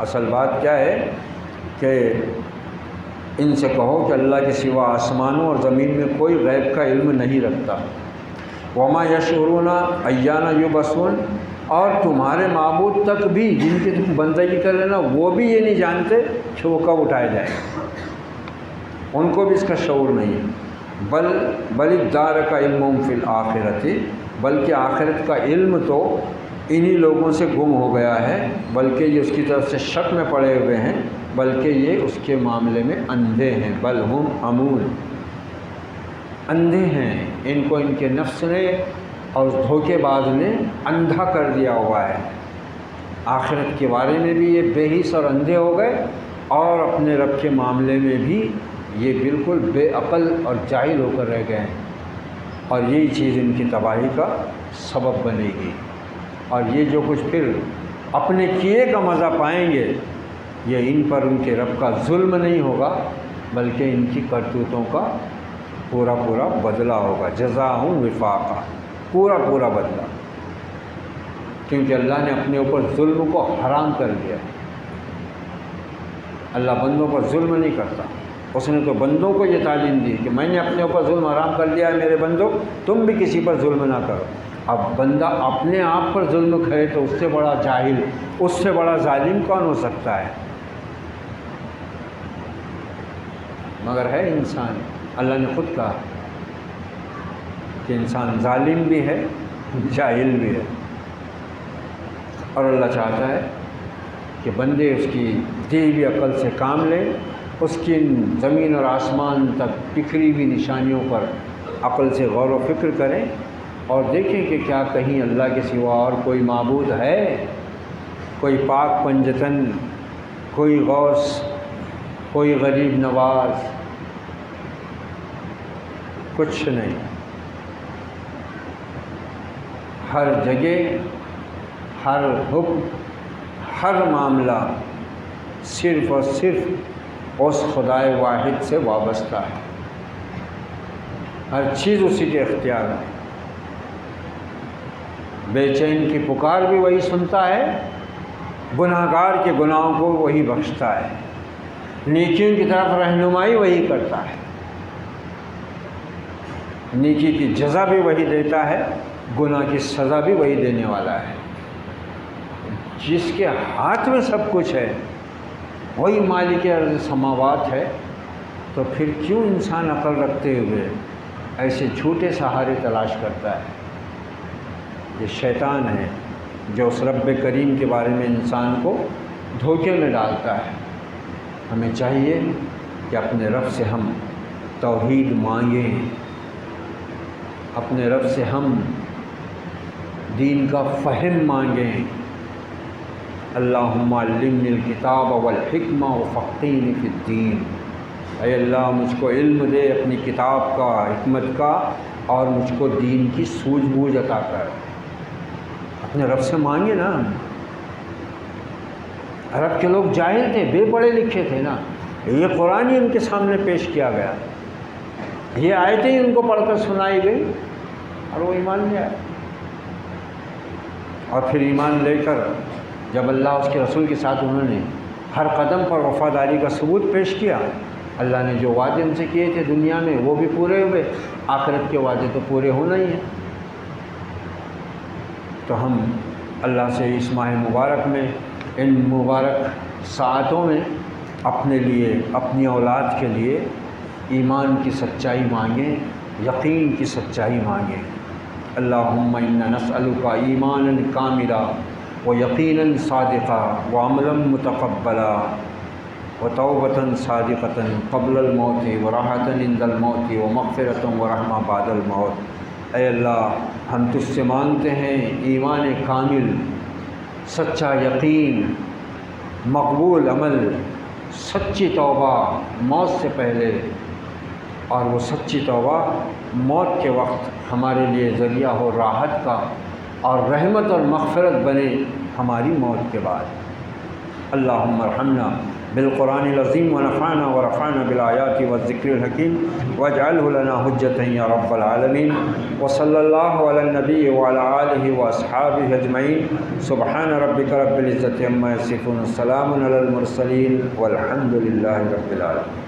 اصل بات کیا ہے کہ ان سے کہو کہ اللہ کے سوا آسمانوں اور زمین میں کوئی غیب کا علم نہیں رکھتا، وما یشعرون ایان یبعثون، اور تمہارے معبود تک بھی جن کی تم بندگی کر لینا وہ بھی یہ نہیں جانتے کہ وہ کب اٹھائے جائیں گے، ان کو بھی اس کا شعور نہیں ہے۔ بل ادار کا علم فی الآخرۃ، بلکہ آخرت کا علم تو انہی لوگوں سے گم ہو گیا ہے، بلکہ یہ اس کی طرف سے شک میں پڑے ہوئے ہیں، بلکہ یہ اس کے معاملے میں اندھے ہیں۔ بل ہم عمون، اندھے ہیں، ان کو ان کے نفس نے اور دھوکے باز نے اندھا کر دیا ہوا ہے۔ آخرت کے بارے میں بھی یہ بے حس اور اندھے ہو گئے، اور اپنے رب کے معاملے میں بھی یہ بالکل بے عقل اور جاہل ہو کر رہ گئے ہیں، اور یہی چیز ان کی تباہی کا سبب بنے گی۔ اور یہ جو کچھ پھر اپنے کیے کا مزہ پائیں گے، یہ ان پر ان کے رب کا ظلم نہیں ہوگا، بلکہ ان کی کرتوتوں کا پورا پورا بدلہ ہوگا۔ جزاء وفاقا، پورا پورا بدلہ، کیونکہ اللہ نے اپنے اوپر ظلم کو حرام کر دیا۔ اللہ بندوں پر ظلم نہیں کرتا، اس نے تو بندوں کو یہ تعلیم دی کہ میں نے اپنے اوپر ظلم حرام کر دیا ہے، میرے بندوں تم بھی کسی پر ظلم نہ کرو۔ اب بندہ اپنے آپ پر ظلم کرے تو اس سے بڑا جاہل، اس سے بڑا ظالم کون ہو سکتا ہے؟ مگر ہے انسان، اللہ نے خود کہا کہ انسان ظالم بھی ہے، جاہل بھی ہے، اور اللہ چاہتا ہے کہ بندے اس کی دی ہوئی عقل سے کام لیں، اس کی زمین اور آسمان تک بکھری ہوئی نشانیوں پر عقل سے غور و فکر کریں، اور دیکھیں کہ کیا کہیں اللہ کے سوا اور کوئی معبود ہے، کوئی پاک پنجتن، کوئی غوث، کوئی غریب نواز، کچھ نہیں۔ ہر جگہ، ہر حکم، ہر معاملہ صرف اور صرف اس خدائے واحد سے وابستہ ہے، ہر چیز اسی کے اختیار میں۔ بے چین کی پکار بھی وہی سنتا ہے، گناہ گار کے گناہوں کو وہی بخشتا ہے، نیکیوں کی طرف رہنمائی وہی کرتا ہے، نیکی کی جزا بھی وہی دیتا ہے، گناہ کی سزا بھی وہی دینے والا ہے۔ جس کے ہاتھ میں سب کچھ ہے وہی مالک ارض سماوات ہے، تو پھر کیوں انسان عقل رکھتے ہوئے ایسے جھوٹے سہارے تلاش کرتا ہے؟ یہ شیطان ہے جو اس رب کریم کے بارے میں انسان کو دھوکے میں ڈالتا ہے۔ ہمیں چاہیے کہ اپنے رب سے ہم توحید مانگیں، اپنے رب سے ہم دین کا فہم مانگیں۔ اللہم علمنی الکتاب والحکمہ وفقہنی فی الدین، اے اللہ مجھ کو علم دے اپنی کتاب کا، حکمت کا، اور مجھ کو دین کی سوجھ بوجھ عطا کر۔ اپنے رب سے مانگے نا۔ عرب کے لوگ جاہل تھے، بے پڑھے لکھے تھے نا، یہ قرآن ہی ان کے سامنے پیش کیا گیا، یہ آیتیں ہی ان کو پڑھ کر سنائی گئی، اور وہ ایمان لے آئے۔ اور پھر ایمان لے کر جب اللہ اس کے رسول کے ساتھ انہوں نے ہر قدم پر وفاداری کا ثبوت پیش کیا، اللہ نے جو وعدے ان سے کیے تھے دنیا میں وہ بھی پورے ہوئے، آخرت کے وعدے تو پورے ہونا ہی ہیں۔ تو ہم اللہ سے اس ماہ مبارک میں، ان مبارک ساعتوں میں اپنے لیے، اپنی اولاد کے لیے ایمان کی سچائی مانگیں، یقین کی سچائی مانگیں۔ اللہم انا نسألک ایمانا کاملا و یقینا صادقا و عملا متقبلا و توبۃ صادقۃ قبل الموت و راحۃ عند الموت و مغفرۃ و رحمہ بعد الموت۔ اے اللہ ہم تجھ سے مانگتے ہیں ایمان کامل، سچا یقین، مقبول عمل، سچی توبہ موت سے پہلے، اور وہ سچی توبہ موت کے وقت ہمارے لیے ذریعہ ہو راحت کا، اور رحمت اور مغفرت بنے ہماری موت کے بعد۔ اللہم ارحمنا بالقرآن العظیم ونفعنا ورفعنا بالآیات والذکر الحکیم واجعلہ لنا حجتا یا رب العالمین وصلی اللہ علی النبی وعلی آلہ واصحابہ اجمعین سبحان ربک رب العزت عما یصفون السلام علی المرسلین والحمد للہ رب العالمین.